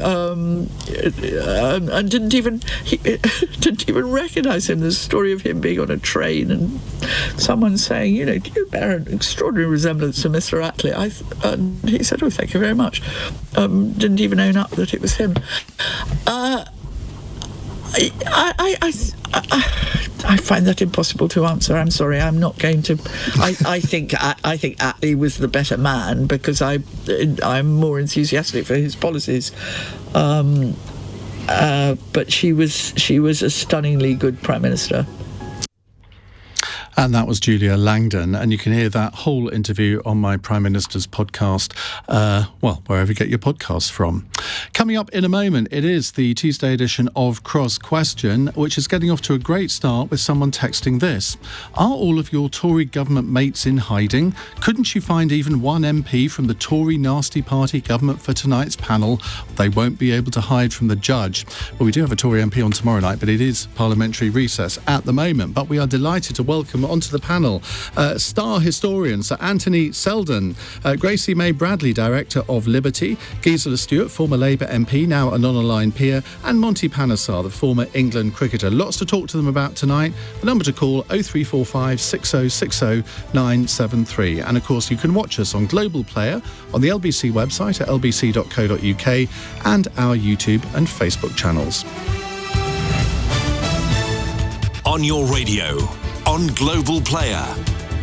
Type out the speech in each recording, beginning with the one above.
and didn't even recognise him. There's a story of him being on a train and someone saying, you bear an extraordinary resemblance to Mr. Attlee. And he said, oh, thank you very much. Didn't even own up that it was him. I find that impossible to answer. I'm sorry. I'm not going to. I think Attlee was the better man because I'm more enthusiastic for his policies. But she was a stunningly good Prime Minister. And that was Julia Langdon. And you can hear that whole interview on my Prime Minister's podcast, wherever you get your podcasts from. Coming up in a moment, it is the Tuesday edition of Cross Question, which is getting off to a great start with someone texting this. Are all of your Tory government mates in hiding? Couldn't you find even one MP from the Tory Nasty Party government for tonight's panel? They won't be able to hide from the judge. Well, we do have a Tory MP on tomorrow night, but it is parliamentary recess at the moment. But we are delighted to welcome onto the panel star historian Sir Anthony Seldon, Gracie Mae-Bradley, Director of Liberty, Gisela Stuart, former Labour MP, now a non-aligned peer, and Monty Panesar, the former England cricketer. Lots to talk to them about tonight. The number to call 0345 6060 973. And of course you can watch us on Global Player, on the LBC website at lbc.co.uk, and our YouTube and Facebook channels. On your radio, on Global Player,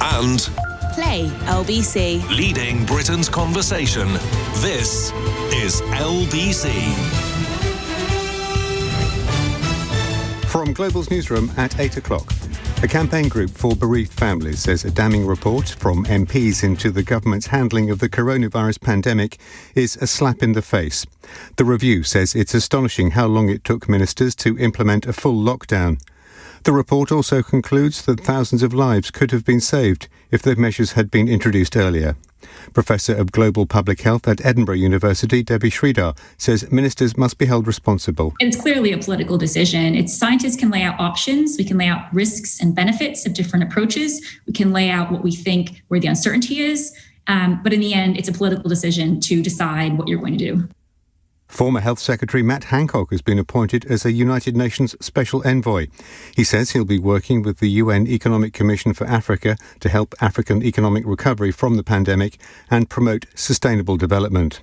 and Play LBC. Leading Britain's conversation. This is LBC. From Global's newsroom at 8 o'clock. A campaign group for bereaved families says a damning report from MPs into the government's handling of the coronavirus pandemic is a slap in the face. The review says it's astonishing how long it took ministers to implement a full lockdown. The report also concludes that thousands of lives could have been saved if the measures had been introduced earlier. Professor of Global Public Health at Edinburgh University, Debbie Sridhar, says ministers must be held responsible. It's clearly a political decision. Scientists can lay out options. We can lay out risks and benefits of different approaches. We can lay out what we think where the uncertainty is. But in the end, it's a political decision to decide what you're going to do. Former Health Secretary Matt Hancock has been appointed as a United Nations Special Envoy. He says he'll be working with the UN Economic Commission for Africa to help African economic recovery from the pandemic and promote sustainable development.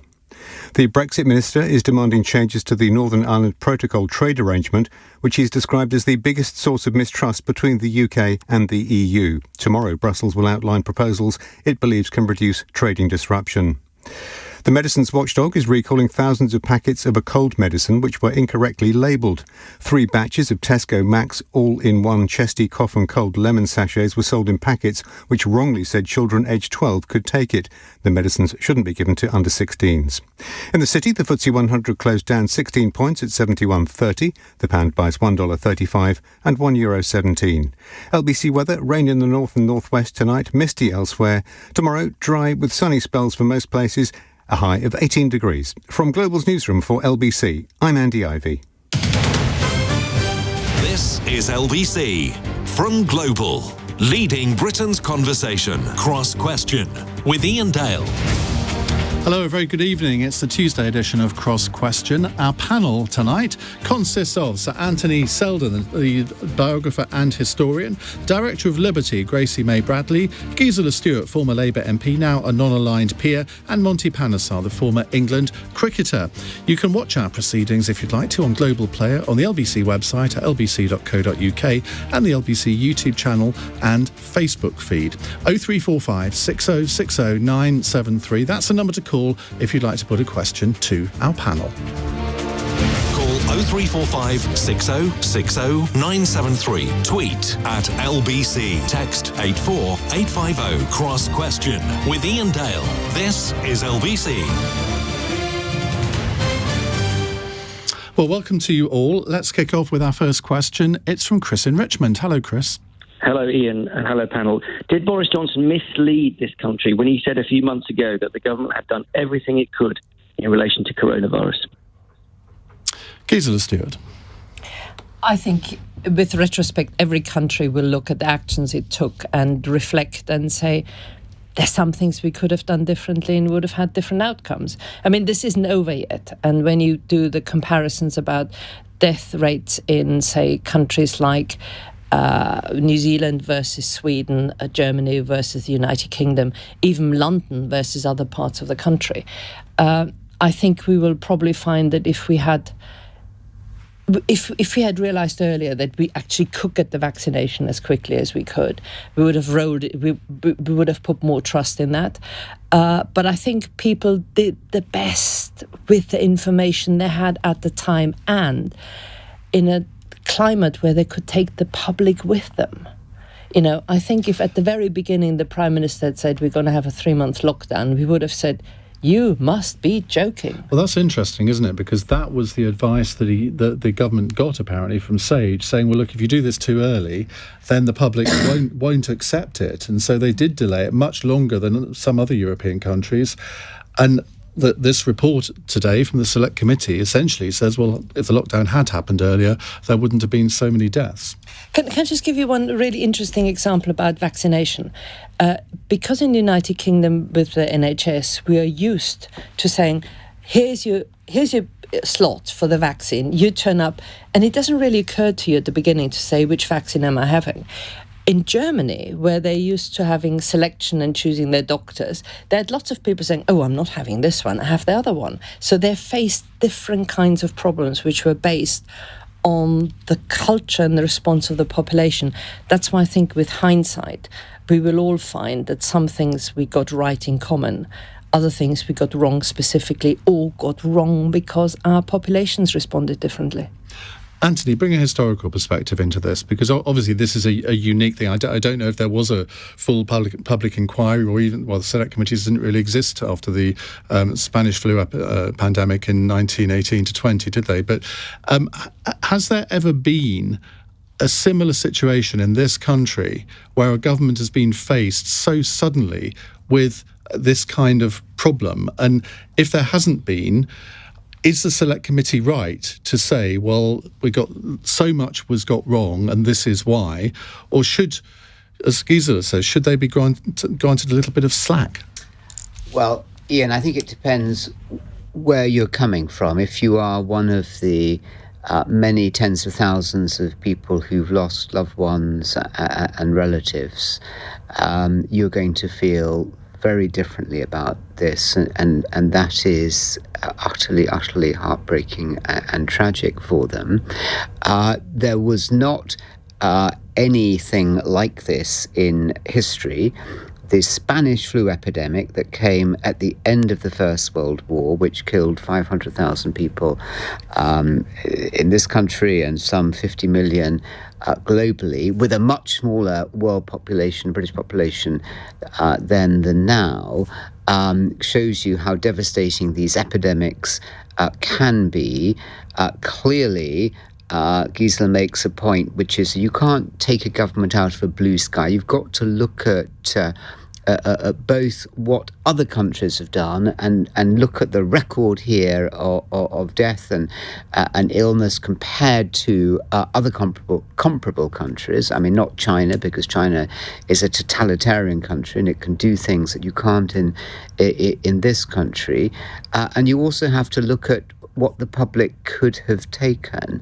The Brexit minister is demanding changes to the Northern Ireland Protocol trade arrangement, which he's described as the biggest source of mistrust between the UK and the EU. Tomorrow, Brussels will outline proposals it believes can reduce trading disruption. The medicines watchdog is recalling thousands of packets of a cold medicine which were incorrectly labelled. 3 batches of Tesco Max all-in-one chesty cough and cold lemon sachets were sold in packets which wrongly said children aged 12 could take it. The medicines shouldn't be given to under 16s. In the city, the FTSE 100 closed down 16 points at 71.30. The pound buys $1.35 and €1.17. LBC weather, rain in the north and northwest tonight, misty elsewhere. Tomorrow, dry with sunny spells for most places. A high of 18 degrees. From Global's newsroom for LBC, I'm Andy Ivey. This is LBC. From Global. Leading Britain's conversation. Cross Question. With Iain Dale. Hello, a very good evening. It's the Tuesday edition of Cross Question. Our panel tonight consists of Sir Anthony Seldon, the biographer and historian, Director of Liberty, Gracie Mae-Bradley, Gisela Stuart, former Labour MP, now a non-aligned peer, and Monty Panesar, the former England cricketer. You can watch our proceedings if you'd like to on Global Player, on the LBC website at lbc.co.uk, and the LBC YouTube channel and Facebook feed. 0345 6060 973. That's the number to call if you'd like to put a question to our panel. Call 0345 6060 973. Tweet at LBC. Text 84850. Cross Question with Iain Dale. This is LBC. Well, welcome to you all. Let's kick off with our first question. It's from Chris in Richmond. Hello, Chris. Hello, Iain, and hello, panel. Did Boris Johnson mislead this country when he said a few months ago that the government had done everything it could in relation to coronavirus? Gisela Stuart. I think, with retrospect, every country will look at the actions it took and reflect and say, there's some things we could have done differently and would have had different outcomes. I mean, this isn't over yet. And when you do the comparisons about death rates in, say, countries like New Zealand versus Sweden, Germany versus the United Kingdom, even London versus other parts of the country, I think we will probably find that if we had realised earlier that we actually could get the vaccination as quickly as we could, we would have we would have put more trust in that. But I think people did the best with the information they had at the time, and in a climate where they could take the public with them. I think if at the very beginning the Prime Minister had said we're going to have a 3-month lockdown, we would have said, you must be joking. Well, that's interesting, isn't it? Because that was the advice that the government got, apparently, from SAGE, saying, well, look, if you do this too early, then the public won't accept it. And so they did delay it much longer than some other European countries. And this report today from the Select Committee essentially says, well, if the lockdown had happened earlier, there wouldn't have been so many deaths. Can I just give you one really interesting example about vaccination? Because in the United Kingdom with the NHS, we are used to saying, here's your slot for the vaccine, you turn up, and it doesn't really occur to you at the beginning to say, which vaccine am I having? In Germany, where they're used to having selection and choosing their doctors, they had lots of people saying, oh, I'm not having this one, I have the other one. So they faced different kinds of problems which were based on the culture and the response of the population. That's why I think with hindsight, we will all find that some things we got right in common, other things we got wrong specifically, or got wrong because our populations responded differently. Anthony, bring a historical perspective into this, because obviously this is a unique thing. I don't know if there was a full public inquiry, or even, the Select Committees didn't really exist after the Spanish flu pandemic in 1918 to 20, did they? But has there ever been a similar situation in this country where a government has been faced so suddenly with this kind of problem? And if there hasn't been, is the Select Committee right to say, well, we got so much was got wrong and this is why? Or should, as Gisela says, should they be granted a little bit of slack? Well, Iain, I think it depends where you're coming from. If you are one of the many tens of thousands of people who've lost loved ones and relatives, you're going to feel very differently about this, and that is utterly heartbreaking and tragic for them. There was not anything like this in history. The Spanish flu epidemic that came at the end of the First World War, which killed 500,000 people in this country and some 50 million globally, with a much smaller world population, British population, than now, shows you how devastating these epidemics can be. Clearly, Gisela makes a point, which is you can't take a government out of a blue sky. You've got to look at both what other countries have done and look at the record here of death and illness compared to other comparable countries. I mean, not China, because China is a totalitarian country and it can do things that you can't in this country. And you also have to look at what the public could have taken.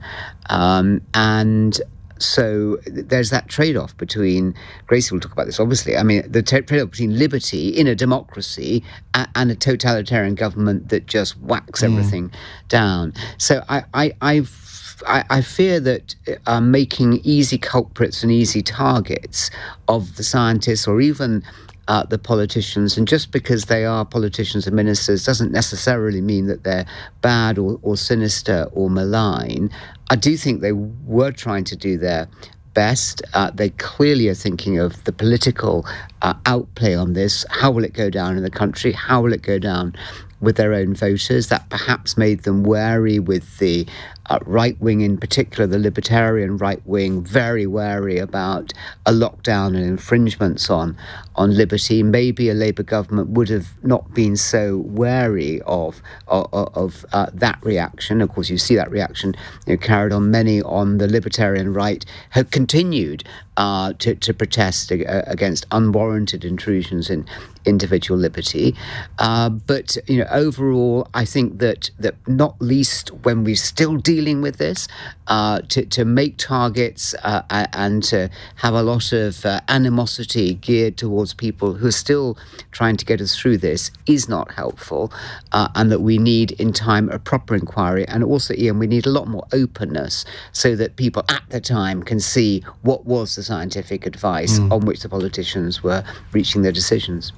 And so there's that trade-off between, Gracie will talk about this, obviously, I mean, the trade-off between liberty in a democracy and a totalitarian government that just whacks everything down. So I fear that making easy culprits and easy targets of the scientists or even the politicians, and just because they are politicians and ministers doesn't necessarily mean that they're bad or sinister or malign. I do think they were trying to do their best. They clearly are thinking of the political outplay on this. How will it go down in the country? How will it go down with their own voters? That perhaps made them wary with the right wing in particular, the libertarian right wing, very wary about a lockdown and infringements on liberty. Maybe a Labour government would have not been so wary of that reaction. Of course, you see that reaction carried on. Many on the libertarian right have continued to protest against unwarranted intrusions in individual liberty. But overall, I think that not least when we're still dealing with this, to make targets and to have a lot of animosity geared towards people who are still trying to get us through this is not helpful, and that we need in time a proper inquiry. And also, Iain, we need a lot more openness so that people at the time can see what was the scientific advice on which the politicians were reaching their decisions.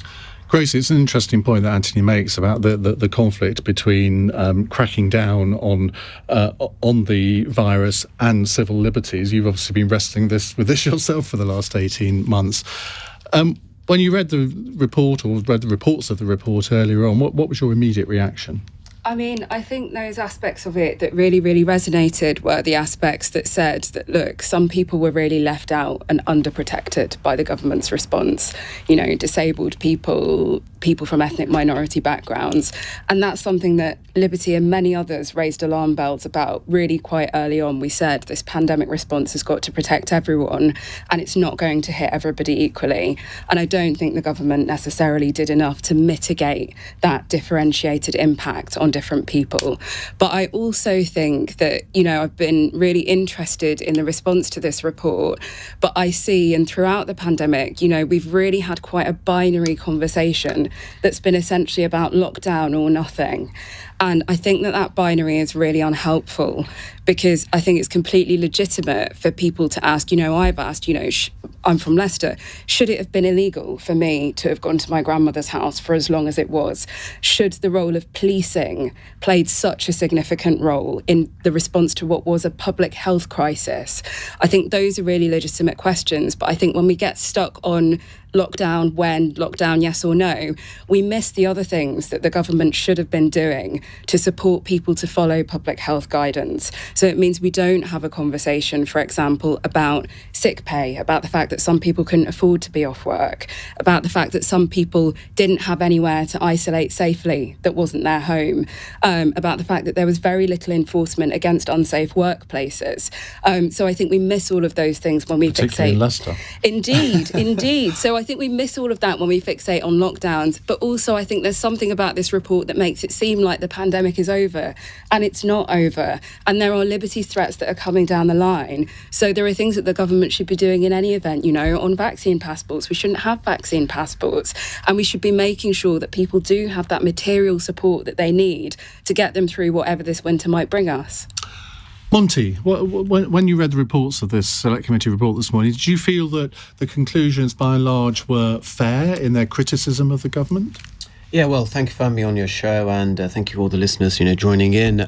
Gracie, it's an interesting point that Anthony makes about the conflict between cracking down on the virus and civil liberties. You've obviously been wrestling with this yourself for the last 18 months. When you read the report or read the reports of the report earlier on, what was your immediate reaction? I mean, I think those aspects of it that really, really resonated were the aspects that said that, look, some people were really left out and underprotected by the government's response. Disabled people, people from ethnic minority backgrounds. And that's something that Liberty and many others raised alarm bells about really quite early on. We said this pandemic response has got to protect everyone and it's not going to hit everybody equally. And I don't think the government necessarily did enough to mitigate that differentiated impact on different people. But I also think that, I've been really interested in the response to this report, but I see, and throughout the pandemic, we've really had quite a binary conversation that's been essentially about lockdown or nothing. And I think that binary is really unhelpful, because I think it's completely legitimate for people to ask, I've asked, I'm from Leicester, should it have been illegal for me to have gone to my grandmother's house for as long as it was? Should the role of policing played such a significant role in the response to what was a public health crisis? I think those are really legitimate questions, but I think when we get stuck on lockdown, when, lockdown, yes or no, we miss the other things that the government should have been doing to support people to follow public health guidance. So it means we don't have a conversation, for example, about sick pay, about the fact that some people couldn't afford to be off work, about the fact that some people didn't have anywhere to isolate safely that wasn't their home, about the fact that there was very little enforcement against unsafe workplaces. So I think we miss all of those things when we particularly fixate. In Leicester. Indeed. So I think we miss all of that when we fixate on lockdowns. But also I think there's something about this report that makes it seem like the pandemic is over, and it's not over. And there are liberty threats that are coming down the line. So there are things that the government should be doing in any event, on vaccine passports. We shouldn't have vaccine passports. And we should be making sure that people do have that material support that they need to get them through whatever this winter might bring us. Monty, when you read the reports of this Select Committee report this morning, did you feel that the conclusions by and large were fair in their criticism of the government? Yeah, well, thank you for having me on your show, and thank you all the listeners, joining in.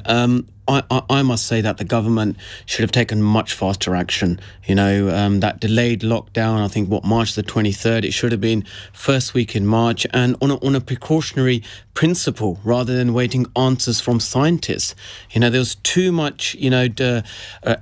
I must say that the government should have taken much faster action. That delayed lockdown, I think, March the 23rd, it should have been first week in March, and on a precautionary principle rather than waiting answers from scientists. There was too much,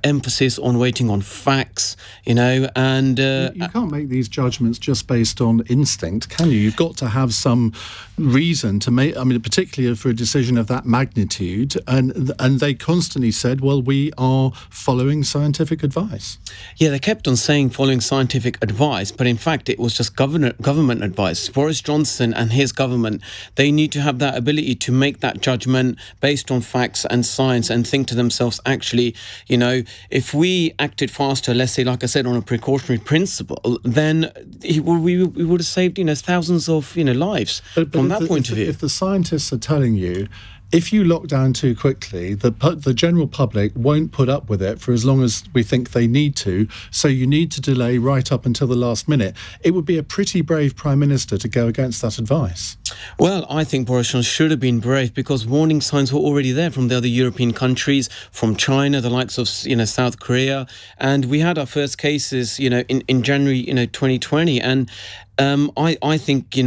emphasis on waiting on facts, and... You can't make these judgments just based on instinct, can you? You've got to have some reason to make, particularly for a decision of that magnitude, and they constantly said, well, we are following scientific advice. Yeah, they kept on saying following scientific advice, but in fact it was just government advice. Boris Johnson and his government, they need to have that ability to make that judgment based on facts and science and think to themselves, actually, if we acted faster, let's say, like I said, on a precautionary principle, then we would have saved, thousands of, lives from that point of view. If the scientists are telling you, if you lock down too quickly, the general public won't put up with it for as long as we think they need to, so you need to delay right up until the last minute. It would be a pretty brave Prime Minister to go against that advice. Well, I think Boris Johnson should have been brave, because warning signs were already there from the other European countries, from China, the likes of South Korea, and we had our first cases in January 2020, and I think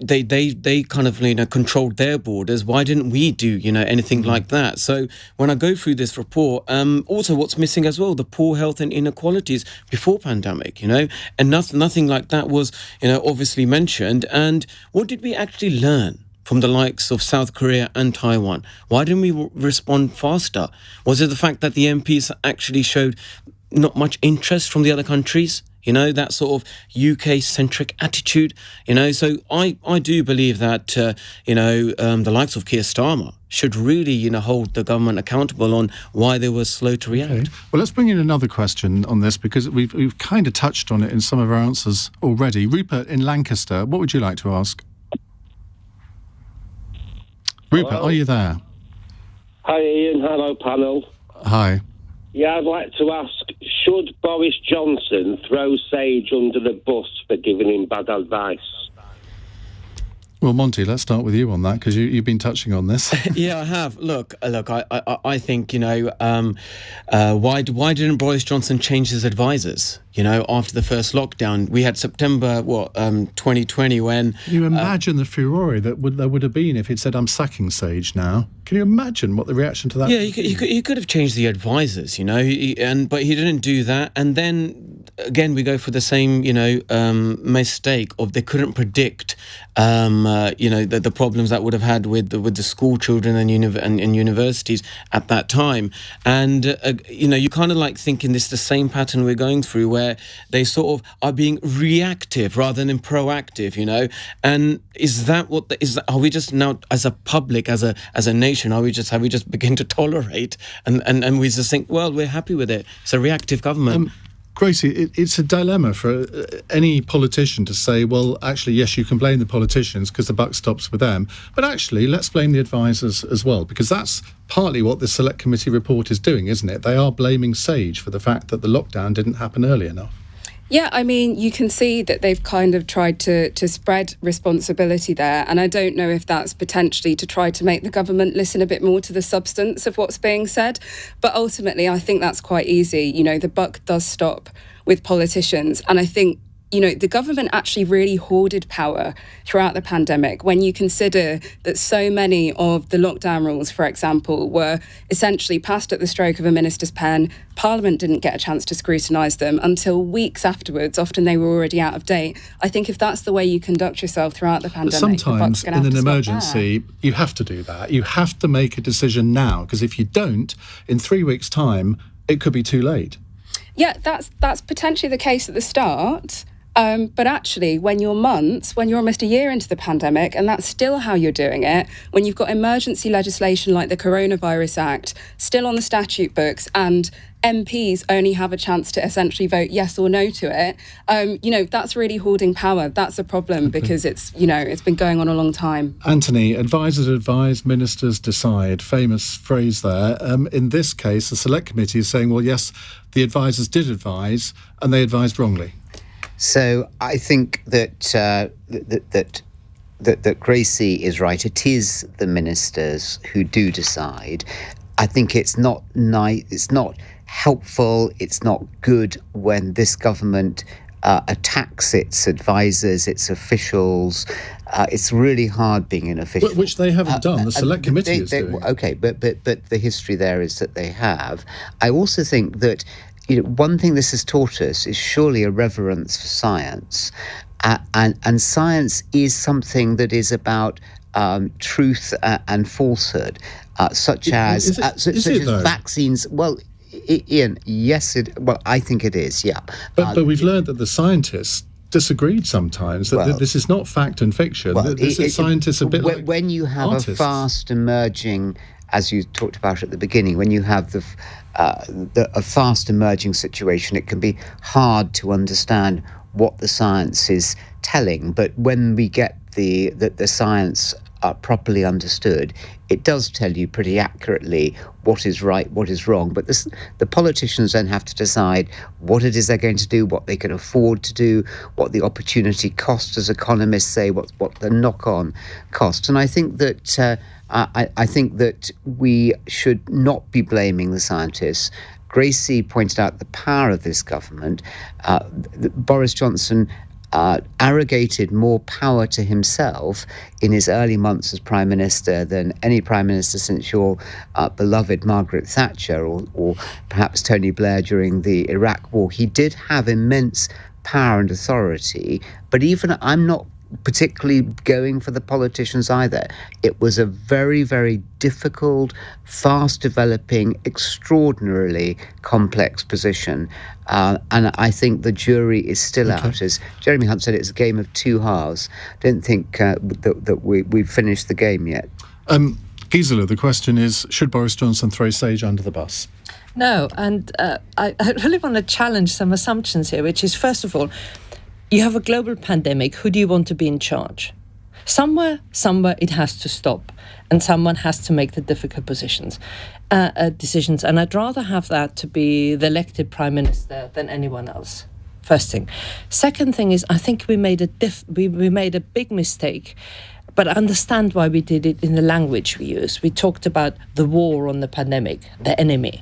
they kind of controlled their borders. Why didn't we do anything like that? So when I go through this report, also what's missing as well, the poor health and inequalities before pandemic, and nothing like that was obviously mentioned. And what did we actually learn from the likes of South Korea and Taiwan? Why didn't we respond faster? Was it the fact that the MPs actually showed not much interest from the other countries? That sort of UK-centric attitude, So I do believe that, the likes of Keir Starmer should really, hold the government accountable on why they were slow to react. Okay. Well, let's bring in another question on this, because we've kind of touched on it in some of our answers already. Rupert in Lancaster, what would you like to ask? Rupert, hello. Are you there? Hi, Ian. Hello, panel. Hi. Yeah, I'd like to ask, should Boris Johnson throw Sage under the bus for giving him bad advice? Well, Monty, let's start with you on that, because you've been touching on this. Yeah, I have. Look. I think why didn't Boris Johnson change his advisors? After the first lockdown, we had September 2020 when. Can you imagine the furore there would have been if he'd said, "I'm sacking Sage now"? Can you imagine what the reaction to that? Yeah, he could have changed the advisors, but he didn't do that. And then again, we go for the same, mistake of they couldn't predict, the problems that would have had with the school children and universities at that time. And you kind of like thinking this is the same pattern we're going through, where they sort of are being reactive rather than proactive, And is that are we just now as a public, as a nation, have we just begin to tolerate and we just think, well, we're happy with it? It's a reactive government. Gracie, it's a dilemma for any politician to say, well, actually, yes, you can blame the politicians because the buck stops with them, but actually, let's blame the advisors as well, because that's partly what the Select Committee report is doing, isn't it? They are blaming Sage for the fact that the lockdown didn't happen early enough. Yeah, I mean, you can see that they've kind of tried to spread responsibility there. And I don't know if that's potentially to try to make the government listen a bit more to the substance of what's being said. But ultimately, I think that's quite easy. The buck does stop with politicians. And I think, the government actually really hoarded power throughout the pandemic. When you consider that so many of the lockdown rules, for example, were essentially passed at the stroke of a minister's pen, Parliament didn't get a chance to scrutinise them until weeks afterwards. Often they were already out of date. I think if that's the way you conduct yourself throughout the pandemic, but sometimes in an emergency, you have to do that. You have to make a decision now, because if you don't, in 3 weeks' time, it could be too late. Yeah, that's potentially the case at the start. But actually, when you're almost a year into the pandemic, and that's still how you're doing it, when you've got emergency legislation like the Coronavirus Act still on the statute books, and MPs only have a chance to essentially vote yes or no to it, that's really hoarding power. That's a problem, because it's been going on a long time. Anthony, advisors advise, ministers decide. Famous phrase there. In this case, the Select Committee is saying, well, yes, the advisors did advise, and they advised wrongly. So I think that that Gracie is right. It is the ministers who do decide. I think it's not nice. It's not helpful. It's not good when this government attacks its advisors, its officials. It's really hard being an official, which they haven't done. The Select Committee is doing. Okay, but the history there is that they have. I also think that. One thing this has taught us is surely a reverence for science, and science is something that is about truth and falsehood, such as vaccines. Well, Ian, yes, I think it is. Yeah, but we've learned that the scientists disagreed sometimes. That this is not fact and fiction. Scientists are a bit like when you have artists. A fast emerging, as you talked about at the beginning, when you have a fast emerging situation, it can be hard to understand what the science is telling. But when we get the science properly understood, it does tell you pretty accurately what is right, what is wrong. But the politicians then have to decide what it is they're going to do, what they can afford to do, what the opportunity cost, as economists say, what the knock-on cost. And I think that I think that we should not be blaming the scientists. Gracie pointed out the power of this government. Boris Johnson arrogated more power to himself in his early months as Prime Minister than any Prime Minister since your beloved Margaret Thatcher or perhaps Tony Blair during the Iraq War. He did have immense power and authority, but even I'm not particularly going for the politicians either. It was a very, very difficult, fast-developing, extraordinarily complex position. And I think the jury is still out. As Jeremy Hunt said, it's a game of two halves. I don't think that we've finished the game yet. Gisela, the question is, should Boris Johnson throw Sage under the bus? No, and I really want to challenge some assumptions here, which is, first of all, you have a global pandemic. Who do you want to be in charge? Somewhere, it has to stop, and someone has to make the difficult decisions. And I'd rather have that to be the elected Prime Minister than anyone else. First thing. Second thing is, I think we made a big mistake, but I understand why we did it in the language we use. We talked about the war on the pandemic, the enemy.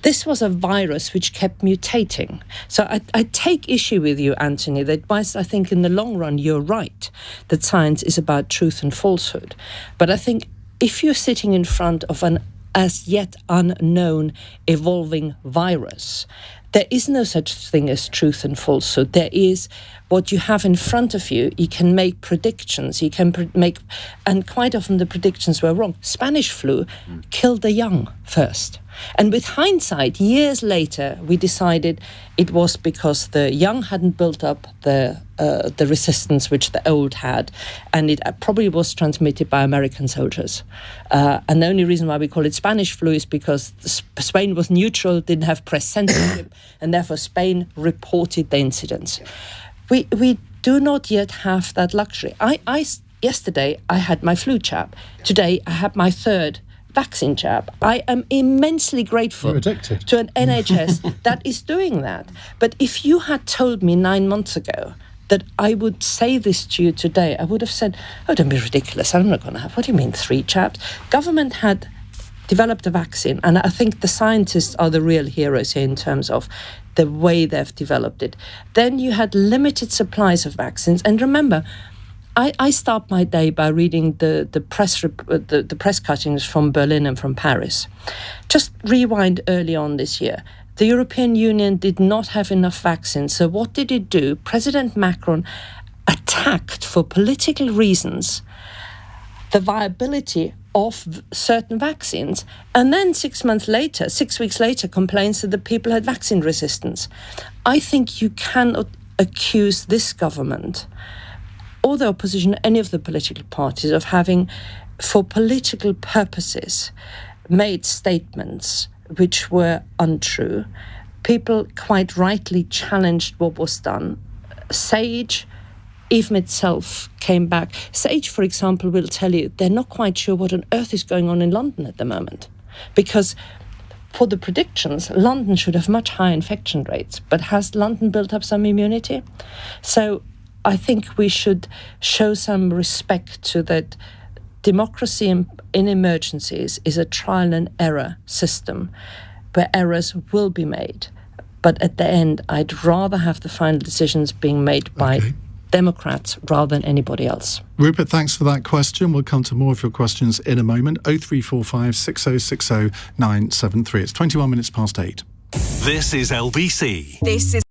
This was a virus which kept mutating. So I take issue with you, Anthony, that whilst I think in the long run you're right, that science is about truth and falsehood. But I think if you're sitting in front of an as yet unknown evolving virus, there is no such thing as truth and falsehood. There is what you have in front of you. You can make predictions. You can make, and quite often the predictions were wrong. Spanish flu killed the young first. And with hindsight, years later, we decided it was because the young hadn't built up the resistance which the old had, and it probably was transmitted by American soldiers. And the only reason why we call it Spanish flu is because Spain was neutral, didn't have press censorship, and therefore Spain reported the incidents. We do not yet have that luxury. Yesterday, I had my flu jab. Today, I had my third vaccine jab. I am immensely grateful to an NHS that is doing that. But if you had told me 9 months ago that I would say this to you today, I would have said, oh, don't be ridiculous, I'm not going to have, what do you mean 3 jabs? Government had developed a vaccine, and I think the scientists are the real heroes here in terms of the way they've developed it. Then you had limited supplies of vaccines, and remember, I start my day by reading the press cuttings from Berlin and from Paris. Just rewind early on this year. The European Union did not have enough vaccines. So what did it do? President Macron attacked, for political reasons, the viability of certain vaccines. And then 6 weeks later, complains that the people had vaccine resistance. I think you cannot accuse this government or the opposition, any of the political parties, of having, for political purposes, made statements which were untrue. People quite rightly challenged what was done. Sage, even itself, came back. Sage, for example, will tell you they're not quite sure what on earth is going on in London at the moment. Because for the predictions, London should have much higher infection rates. But has London built up some immunity? So I think we should show some respect to that. Democracy in emergencies is a trial and error system where errors will be made. But at the end, I'd rather have the final decisions being made by Democrats rather than anybody else. Rupert, thanks for that question. We'll come to more of your questions in a moment. 0345 6060 973. It's 21 minutes past 8. This is LBC. This is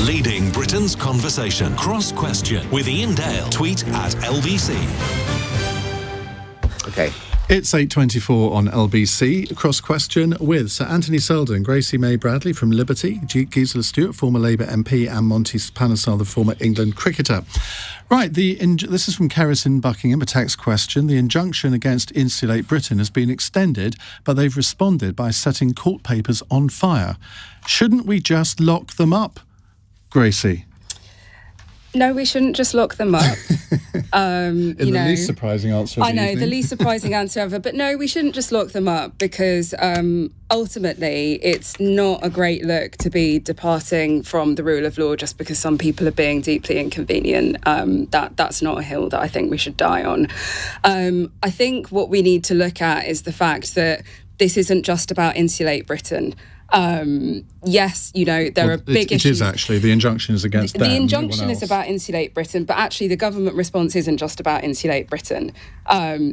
leading Britain's conversation. Cross Question with Iain Dale. Tweet at LBC. Okay. It's 8:24 on LBC. Cross Question with Sir Anthony Seldon, Gracie Mae-Bradley from Liberty, Gisela Stuart, former Labour MP, and Monty Panesar, the former England cricketer. Right, this is from Keris in Buckingham, a text question. The injunction against Insulate Britain has been extended, but they've responded by setting court papers on fire. Shouldn't we just lock them up, Gracie? No, we shouldn't just lock them up. Least surprising answer of the evening. the least surprising answer ever. But no, we shouldn't just lock them up because ultimately it's not a great look to be departing from the rule of law just because some people are being deeply inconvenient. That's not a hill that I think we should die on. I think what we need to look at is the fact that this isn't just about Insulate Britain. Yes, there are big issues. It is actually. The injunction is against them. The injunction is about Insulate Britain, but actually the government response isn't just about Insulate Britain.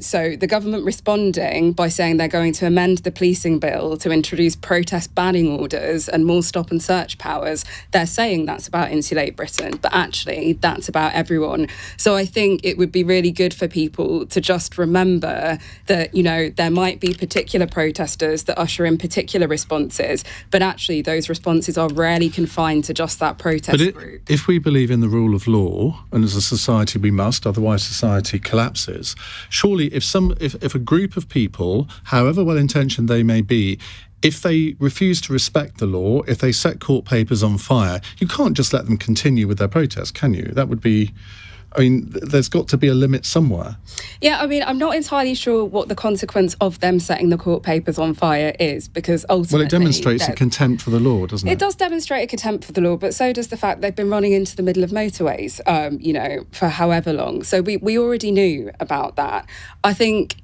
So the government responding by saying they're going to amend the policing bill to introduce protest banning orders and more stop and search powers, they're saying that's about Insulate Britain, but actually that's about everyone. So I think it would be really good for people to just remember that, there might be particular protesters that usher in particular responses, but actually those responses are rarely confined to just that protest group. If we believe in the rule of law, and as a society we must, otherwise society collapses, surely if a group of people, however well-intentioned they may be, if they refuse to respect the law, if they set court papers on fire, you can't just let them continue with their protest, can you? That would be... there's got to be a limit somewhere. Yeah, I'm not entirely sure what the consequence of them setting the court papers on fire is, because ultimately... Well, it demonstrates a contempt for the law, doesn't it? It does demonstrate a contempt for the law, but so does the fact they've been running into the middle of motorways, for however long. So we already knew about that. I think...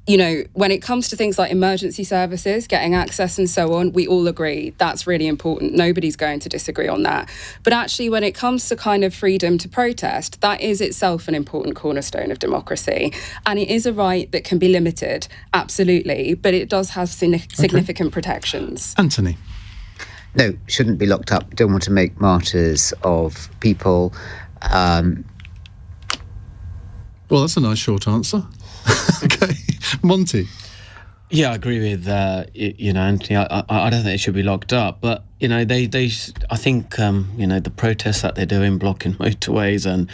when it comes to things like emergency services, getting access and so on, we all agree that's really important. Nobody's going to disagree on that. But actually, when it comes to kind of freedom to protest, that is itself an important cornerstone of democracy. And it is a right that can be limited, absolutely, but it does have significant protections. Anthony? No, shouldn't be locked up. Don't want to make martyrs of people. Well, that's a nice short answer. Okay. Monty? Yeah, I agree with Anthony. I don't think it should be locked up, but I think the protests that they're doing, blocking motorways and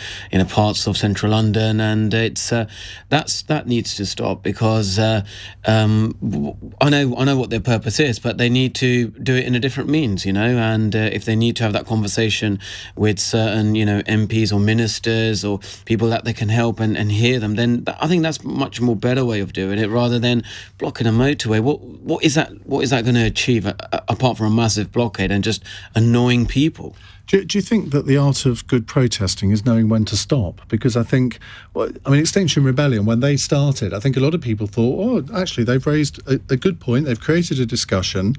parts of central London, and that needs to stop because I know what their purpose is, but they need to do it in a different means, and if they need to have that conversation with certain MPs or ministers or people that they can help and hear them, then I think that's a much more better way of doing it rather than blocking a motorway. What is that going to achieve apart from a massive blockade and just annoying people? Do you think that the art of good protesting is knowing when to stop? Because I think, Extinction Rebellion, when they started, I think a lot of people thought, actually, they've raised a good point, they've created a discussion,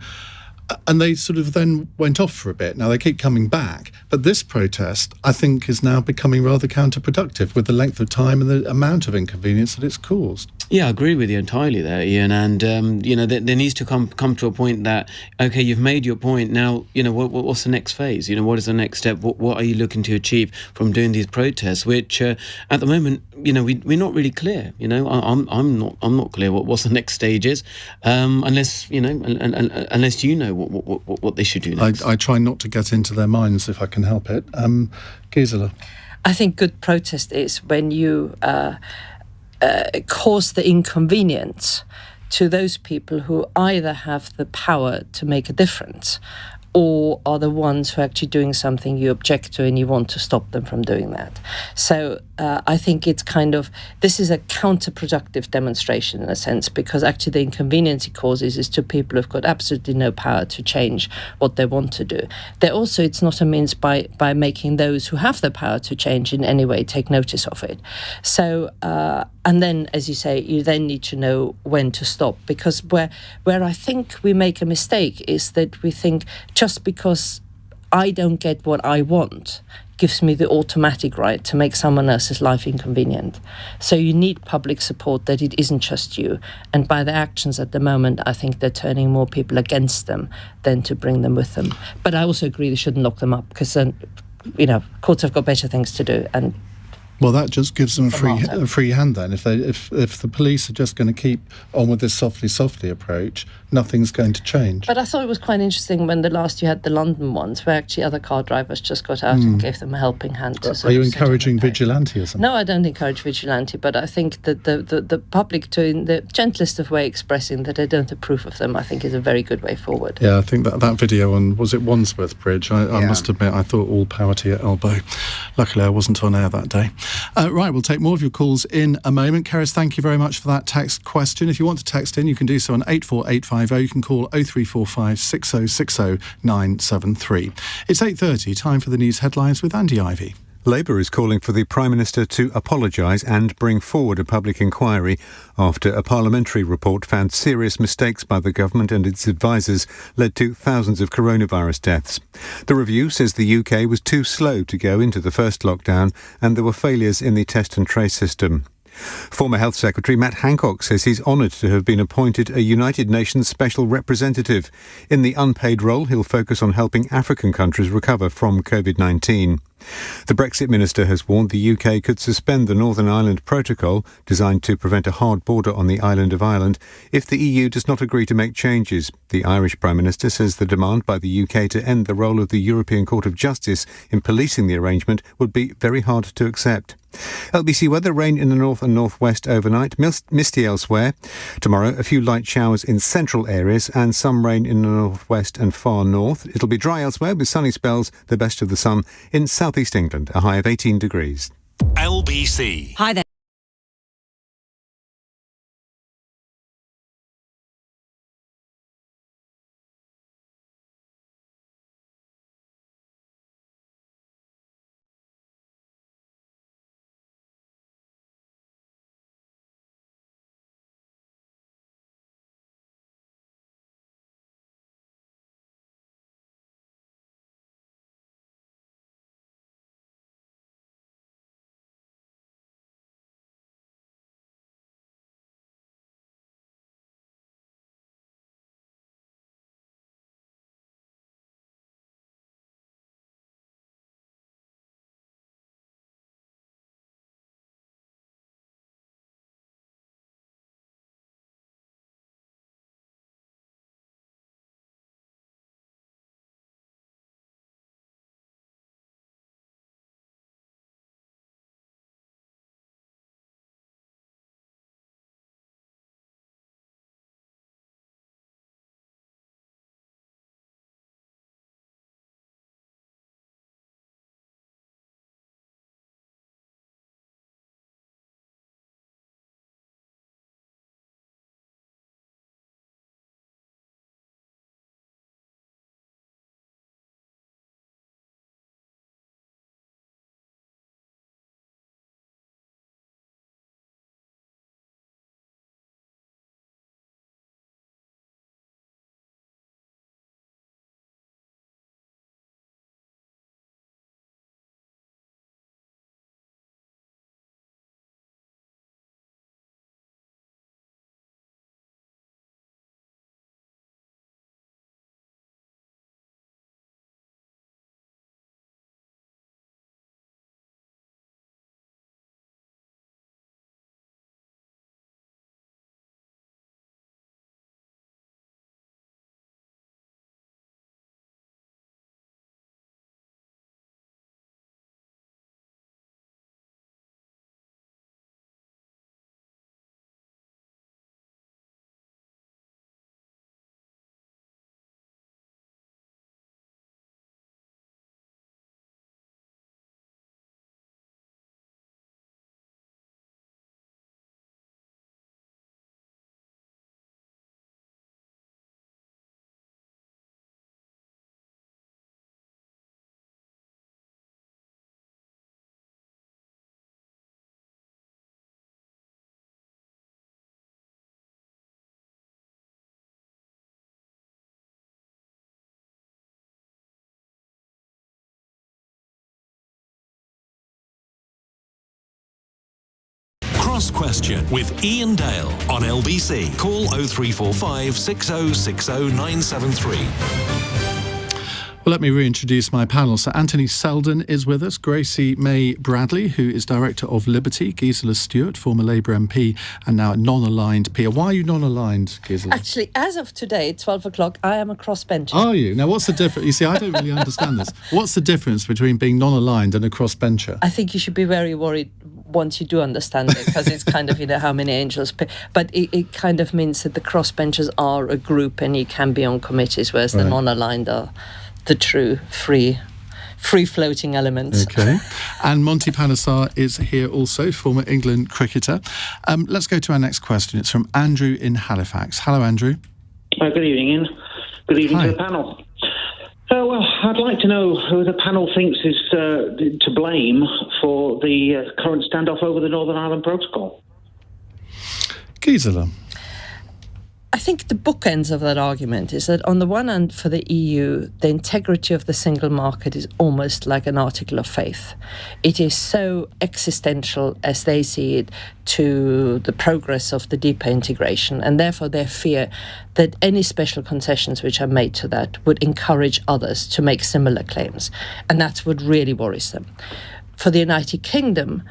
and they sort of then went off for a bit. Now they keep coming back. But this protest, I think, is now becoming rather counterproductive with the length of time and the amount of inconvenience that it's caused. Yeah, I agree with you entirely there, Iain. And, there needs to come to a point that, OK, you've made your point. Now, what's the next phase? What is the next step? What are you looking to achieve from doing these protests, which at the moment, we're not really clear. I'm not clear what's the next stage is, unless what they should do next. I try not to get into their minds if I can help it. Gisela? I think good protest is when you cause the inconvenience to those people who either have the power to make a difference or are the ones who are actually doing something you object to and you want to stop them from doing that. So I think it's this is a counterproductive demonstration in a sense, because actually the inconvenience it causes is to people who've got absolutely no power to change what they want to do. It's not a means by making those who have the power to change in any way take notice of it. So, and then, as you say, you then need to know when to stop, because where I think we make a mistake is that we think just because I don't get what I want gives me the automatic right to make someone else's life inconvenient. So you need public support that it isn't just you. And by the actions at the moment, I think they're turning more people against them than to bring them with them. But I also agree they shouldn't lock them up because then, courts have got better things to do. And well, that just gives them a free hand then. If the police are just going to keep on with this softly approach, nothing's going to change. But I thought it was quite interesting when you had the London ones, where actually other car drivers just got out and gave them a helping hand. Are you encouraging vigilantism? No, I don't encourage vigilante, but I think that the public, in the gentlest of way, expressing that they don't approve of them, I think is a very good way forward. Yeah, I think that video on, was it Wandsworth Bridge? I must admit, I thought all power to your elbow. Luckily, I wasn't on air that day. Right, we'll take more of your calls in a moment. Keris, thank you very much for that text question. If you want to text in, you can do so on 84850. You can call 0345 6060 973. It's 8:30, time for the news headlines with Andy Ivey. Labour is calling for the Prime Minister to apologise and bring forward a public inquiry after a parliamentary report found serious mistakes by the government and its advisers led to thousands of coronavirus deaths. The review says the UK was too slow to go into the first lockdown and there were failures in the test and trace system. Former Health Secretary Matt Hancock says he's honoured to have been appointed a United Nations Special Representative. In the unpaid role, he'll focus on helping African countries recover from COVID-19. The Brexit minister has warned the UK could suspend the Northern Ireland Protocol, designed to prevent a hard border on the island of Ireland, if the EU does not agree to make changes. The Irish Prime Minister says the demand by the UK to end the role of the European Court of Justice in policing the arrangement would be very hard to accept. LBC weather: rain in the north and northwest overnight, misty elsewhere. Tomorrow, a few light showers in central areas and some rain in the northwest and far north. It'll be dry elsewhere with sunny spells, the best of the sun in southeast England, a high of 18 degrees. LBC. Hi there. Cross Question with Iain Dale on LBC. Call 0345 6060 973. Well, let me reintroduce my panel. So Anthony Seldon is with us, Gracie Mae-Bradley, who is Director of Liberty, Gisela Stuart, former Labour MP and now a non-aligned peer. Why are you non-aligned, Gisela? Actually, as of today, 12 o'clock, I am a crossbencher. Are you? Now, what's the difference? You see, I don't really understand this. What's the difference between being non-aligned and a crossbencher? I think you should be very worried once you do understand it, because it's kind of, how many angels pay. But it kind of means that the crossbenchers are a group and you can be on committees, whereas the non-aligned are the true free-floating elements. Okay. And Monty Panesar is here also, former England cricketer. Let's go to our next question. It's from Andrew in Halifax. Hello, Andrew. Good evening, Ian. Good evening to the panel. Well, I'd like to know who the panel thinks is to blame for the current standoff over the Northern Ireland Protocol. Gisela. I think the bookends of that argument is that on the one hand, for the EU, the integrity of the single market is almost like an article of faith. It is so existential, as they see it, to the progress of the deeper integration, and therefore their fear that any special concessions which are made to that would encourage others to make similar claims. And that's what really worries them. For the United Kingdom,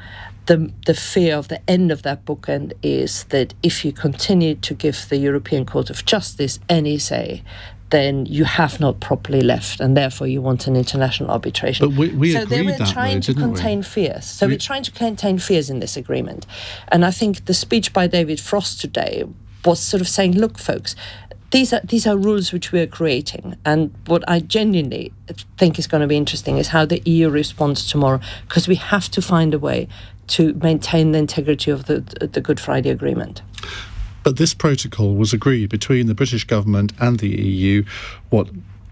the fear of the end of that bookend is that if you continue to give the European Court of Justice any say, then you have not properly left, and therefore you want an international arbitration. But we so agreed they were that, trying though, to contain fears. So we're trying to contain fears in this agreement. And I think the speech by David Frost today was sort of saying, look, folks, these are rules which we are creating, and what I genuinely think is going to be interesting is how the EU responds tomorrow, because we have to find a way to maintain the integrity of the Good Friday Agreement. But this protocol was agreed between the British government and the EU,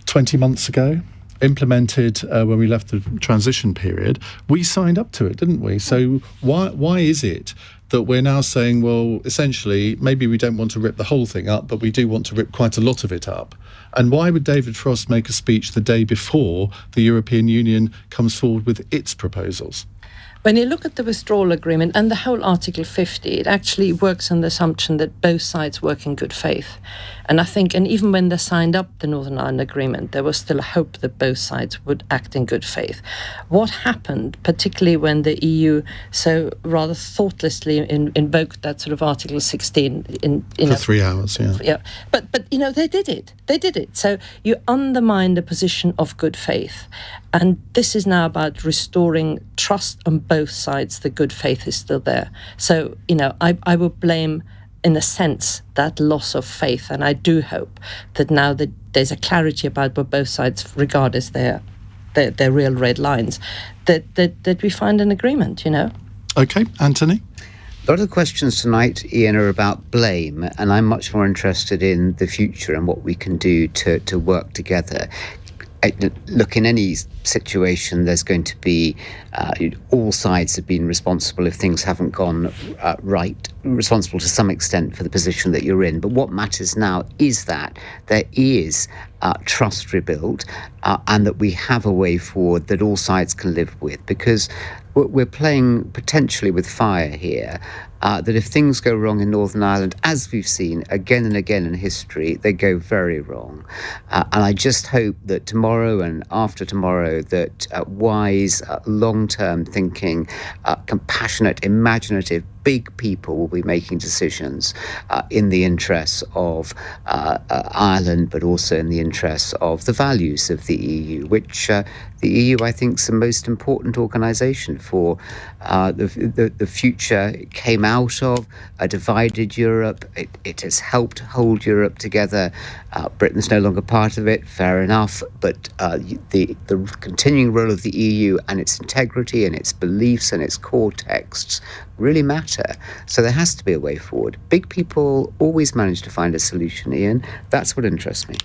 20 months ago? Implemented when we left the transition period. We signed up to it, didn't we? So why is it that we're now saying, well, essentially, maybe we don't want to rip the whole thing up, but we do want to rip quite a lot of it up? And why would David Frost make a speech the day before the European Union comes forward with its proposals? When you look at the withdrawal agreement and the whole Article 50, it actually works on the assumption that both sides work in good faith. And I think, and even when they signed up the Northern Ireland Agreement, there was still a hope that both sides would act in good faith. What happened, particularly when the EU so rather thoughtlessly invoked that sort of Article 16 for 3 hours, yeah. But they did it. They did it. So you undermine the position of good faith. And this is now about restoring trust on both sides. The good faith is still there. So, I would blame, in a sense, that loss of faith. And I do hope that now that there's a clarity about what both sides regard as their real red lines, that we find an agreement, OK, Anthony? A lot of the questions tonight, Ian, are about blame, and I'm much more interested in the future and what we can do to work together. Look, in any situation, there's going to be all sides have been responsible if things haven't gone right, responsible to some extent for the position that you're in. But what matters now is that there is trust rebuilt and that we have a way forward that all sides can live with, because we're playing potentially with fire here. That if things go wrong in Northern Ireland, as we've seen again and again in history, they go very wrong. And I just hope that tomorrow and after tomorrow, that wise, long-term thinking, compassionate, imaginative, big people will be making decisions in the interests of Ireland, but also in the interests of the values of the EU, which the EU, I think, is the most important organisation for the future. It came out of a divided Europe. It has helped hold Europe together. Britain's no longer part of it, fair enough, but the continuing role of the EU and its integrity and its beliefs and its core texts really matter. So there has to be a way forward. Big people always manage to find a solution, Ian. That's what interests me.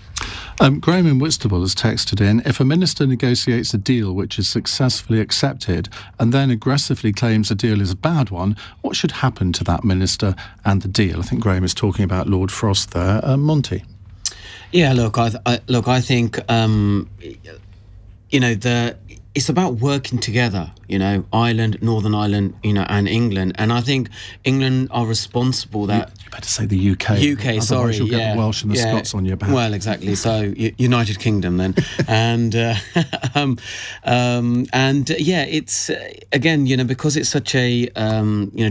Graham in Whitstable has texted in, if a minister negotiates a deal which is successfully accepted and then aggressively claims the deal is a bad one, what should happen to that minister and the deal? I think Graham is talking about Lord Frost there. Monty? Yeah, look, I think, it's about working together, Ireland, Northern Ireland, and England. And I think England are responsible that... You better say the UK. UK, sorry. Otherwise you'll get the Welsh and the Scots on your back. Well, exactly. So United Kingdom then. And, it's, again, because it's such a,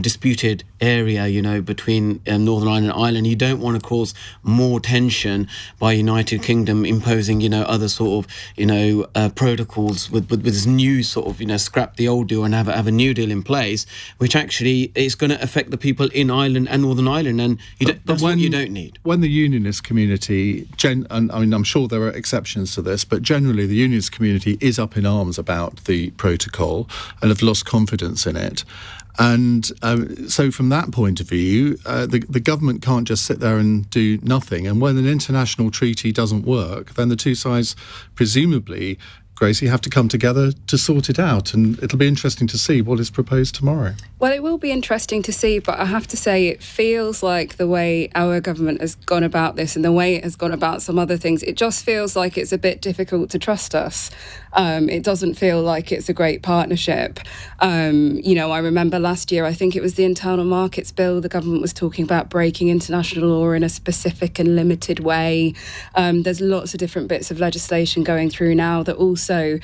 disputed area, between Northern Ireland and Ireland, you don't want to cause more tension by United Kingdom imposing, other sort of, protocols with this new sort of, scrap the old deal and have a new deal in place, which actually is going to affect the people in Ireland and Northern Ireland, and that's what you don't need. When the unionist community, and I mean, I'm sure there are exceptions to this, but generally the unionist community is up in arms about the protocol and have lost confidence in it. And so from that point of view, the government can't just sit there and do nothing. And when an international treaty doesn't work, then the two sides presumably, Gracie, have to come together to sort it out. And it'll be interesting to see what is proposed tomorrow. Well, it will be interesting to see, but I have to say it feels like the way our government has gone about this and the way it has gone about some other things, it just feels like it's a bit difficult to trust us. It doesn't feel like it's a great partnership. I remember last year, I think it was the Internal Markets Bill, the government was talking about breaking international law in a specific and limited way. There's lots of different bits of legislation going through now that also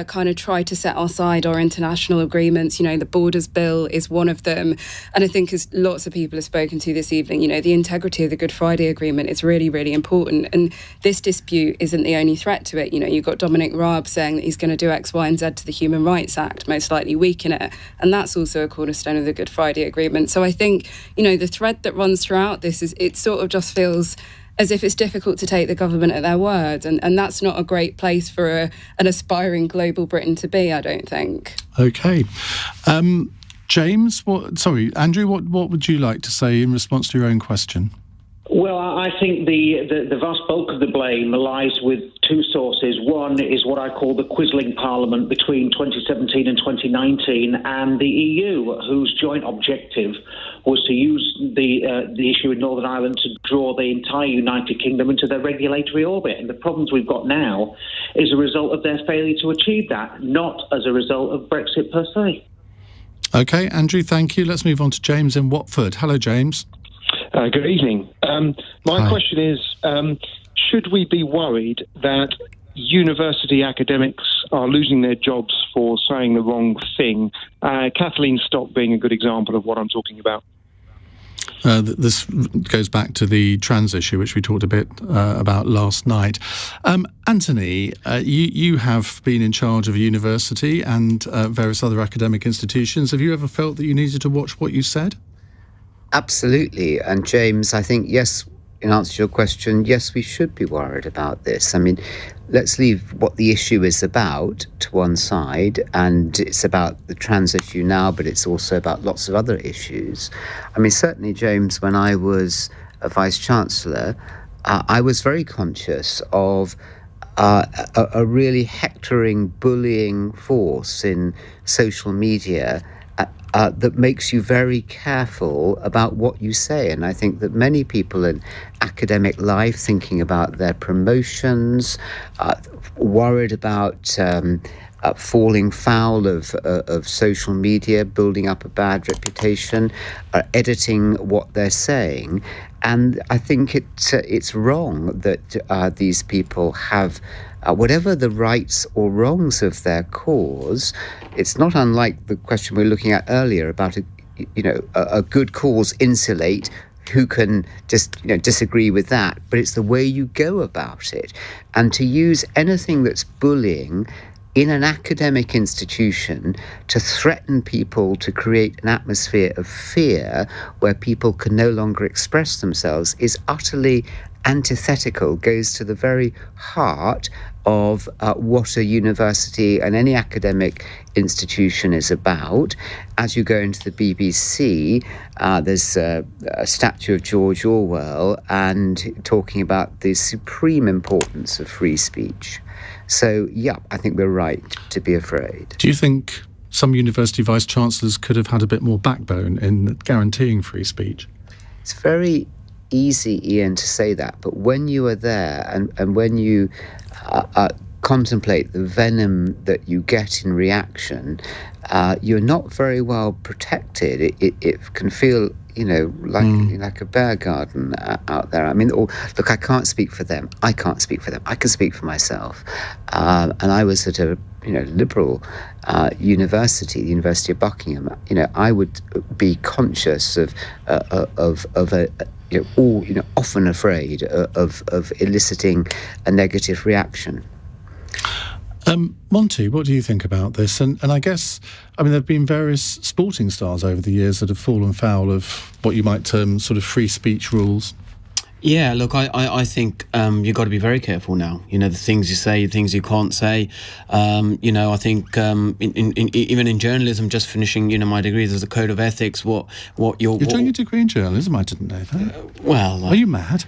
kind of try to set aside our international agreements. The Borders Bill is one of them. And I think, as lots of people have spoken to this evening, the integrity of the Good Friday Agreement is really, really important. And this dispute isn't the only threat to it. You've got Dominic Raab saying that he's going to do X, Y and Z to the Human Rights Act, most likely weaken it. And that's also a cornerstone of the Good Friday Agreement. So I think, the thread that runs throughout this is it sort of just feels as if it's difficult to take the government at their word. And that's not a great place for an aspiring global Britain to be, I don't think. OK. James, Andrew, what would you like to say in response to your own question? Well, I think the vast bulk of the blame lies with two sources. One is what I call the Quisling Parliament between 2017 and 2019, and the EU, whose joint objective was to use the issue in Northern Ireland to draw the entire United Kingdom into their regulatory orbit. And the problems we've got now is a result of their failure to achieve that, not as a result of Brexit per se. OK, Andrew, thank you. Let's move on to James in Watford. Hello, James. Good evening. My question is, should we be worried that university academics are losing their jobs for saying the wrong thing? Kathleen Stock being a good example of what I'm talking about. This goes back to the trans issue, which we talked a bit about last night. Anthony, you have been in charge of a university and various other academic institutions. Have you ever felt that you needed to watch what you said? Absolutely. And James, I think, yes, in answer to your question, yes, we should be worried about this. I mean, let's leave what the issue is about to one side, and it's about the trans issue now, but it's also about lots of other issues. I mean, certainly, James, when I was a Vice-Chancellor, I was very conscious of a really hectoring, bullying force in social media that makes you very careful about what you say. And I think that many people in academic life, thinking about their promotions, worried about falling foul of social media, building up a bad reputation, editing what they're saying. And I think it's wrong that these people have whatever the rights or wrongs of their cause. It's not unlike the question we were looking at earlier about a good cause insulate who can just disagree with that, but it's the way you go about it. And to use anything that's bullying in an academic institution to threaten people, to create an atmosphere of fear where people can no longer express themselves is utterly antithetical, goes to the very heart of what a university and any academic institution is about. As you go into the BBC, there's a statue of George Orwell and talking about the supreme importance of free speech. So, yeah, I think we're right to be afraid. Do you think some university vice-chancellors could have had a bit more backbone in guaranteeing free speech? It's very easy, Iain, to say that, but when you are there and when you contemplate the venom that you get in reaction, you're not very well protected. It can feel, like a bear garden out there. I mean, look, I can't speak for them. I can't speak for them. I can speak for myself. And I was at a liberal university, the University of Buckingham. I would be conscious of often afraid of eliciting a negative reaction. Monty, what do you think about this? And I guess, there have been various sporting stars over the years that have fallen foul of what you might term sort of free speech rules. Yeah, look, I think you've got to be very careful now. The things you say, the things you can't say. I think even in journalism, just finishing, my degree, there's a code of ethics. You're doing a degree in journalism? I didn't know that. Are you mad?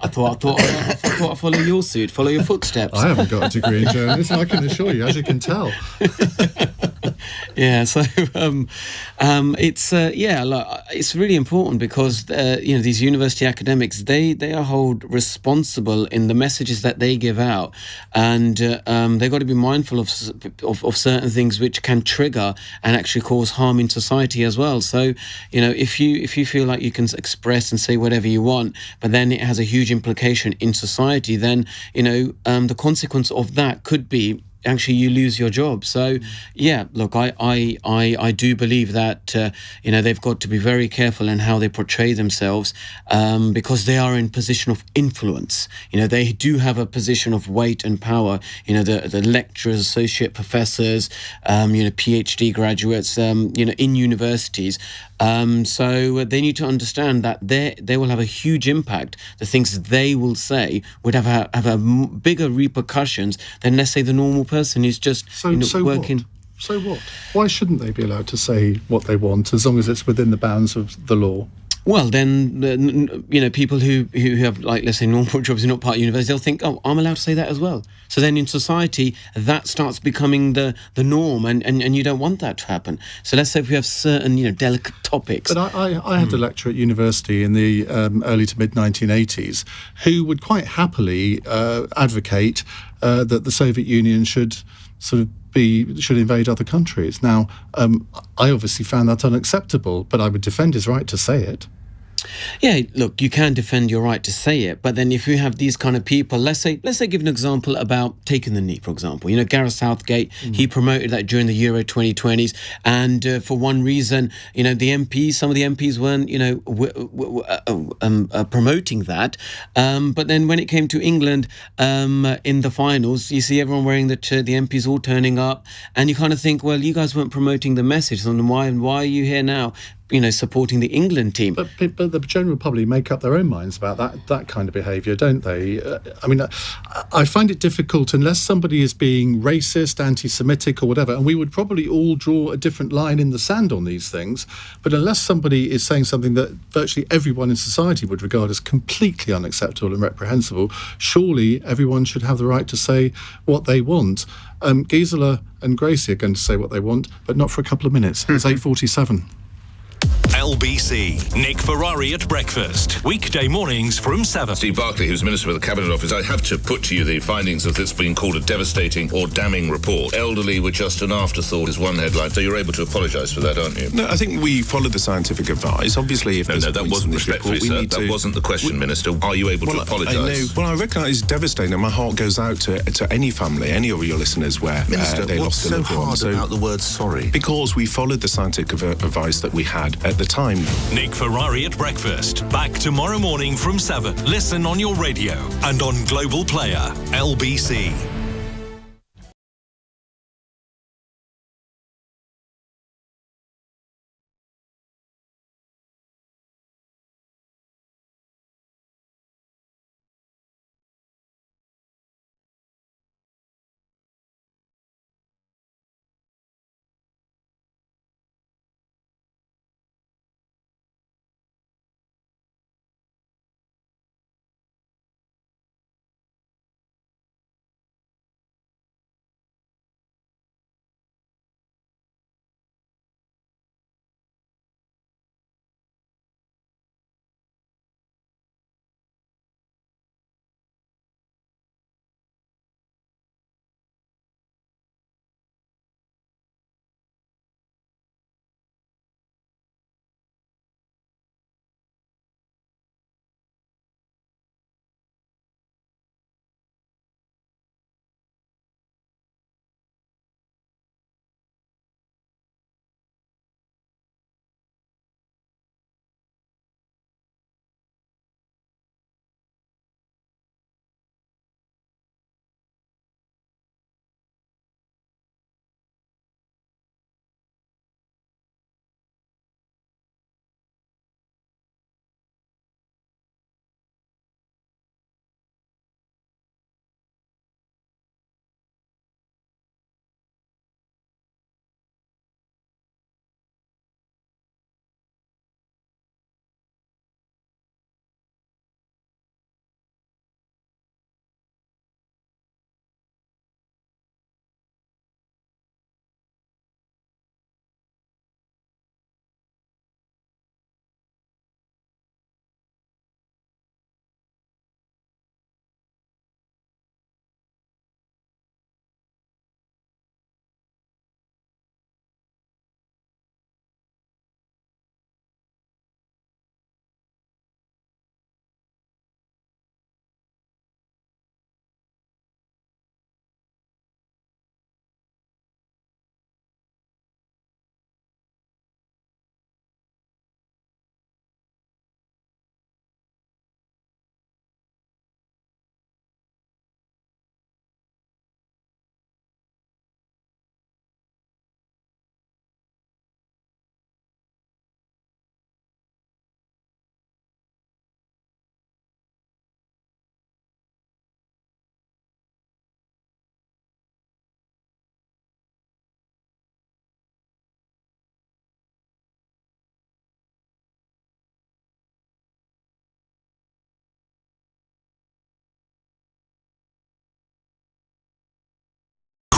I thought I'd follow your suit, follow your footsteps. I haven't got a degree in journalism, I can assure you, as you can tell. Yeah, so it's really important because these university academics they are held responsible in the messages that they give out, and they've got to be mindful of certain things which can trigger and actually cause harm in society as well. So if you feel like you can express and say whatever you want, but then it has a huge implication in society, then the consequence of that could be actually you lose your job. So look, I do believe that they've got to be very careful in how they portray themselves, because they are in position of influence. They do have a position of weight and power. The lecturers, associate professors, PhD graduates, in universities. So they need to understand that they will have a huge impact. The things they will say would have bigger repercussions than, let's say, the normal person who's just working. So what? Why shouldn't they be allowed to say what they want as long as it's within the bounds of the law? Well, then, people who have, like, let's say, normal jobs who are not part of university, they'll think, oh, I'm allowed to say that as well. So then in society, that starts becoming the norm, and you don't want that to happen. So let's say if we have certain, delicate topics. But I had a lecturer at university in the early to mid-1980s who would quite happily advocate that the Soviet Union should invade other countries. Now, I obviously found that unacceptable, but I would defend his right to say it. Yeah, look, you can defend your right to say it, but then if you have these kind of people, let's say give an example about taking the knee, for example. Gareth Southgate, he promoted that during the Euro 2020s, and for one reason, some of the MPs weren't, promoting that. But then when it came to England in the finals, you see everyone wearing the shirt, the MPs all turning up, and you kind of think, well, you guys weren't promoting the message, so why are you here now? Supporting the England team. But the general public make up their own minds about that kind of behaviour, don't they? I find it difficult unless somebody is being racist, anti-Semitic or whatever, and we would probably all draw a different line in the sand on these things, but unless somebody is saying something that virtually everyone in society would regard as completely unacceptable and reprehensible, surely everyone should have the right to say what they want. Gisela and Gracie are going to say what they want, but not for a couple of minutes. It's 8:47. LBC. Nick Ferrari at breakfast. Weekday mornings from 7. Steve Barclay, who's Minister for the Cabinet Office, I have to put to you the findings of this being called a devastating or damning report. Elderly were just an afterthought is one headline, so you're able to apologise for that, aren't you? No, I think we followed the scientific advice. Obviously, if No, that wasn't respectfully, sir. That wasn't the question, Minister. Are you able to apologise? I recognise it's devastating, and my heart goes out to any family, any of your listeners where Minister, they what's lost a loved so one. hard about the word sorry? Because we followed the scientific advice that we had at the time. Nick Ferrari at breakfast. Back tomorrow morning from 7. Listen on your radio and on Global Player. LBC.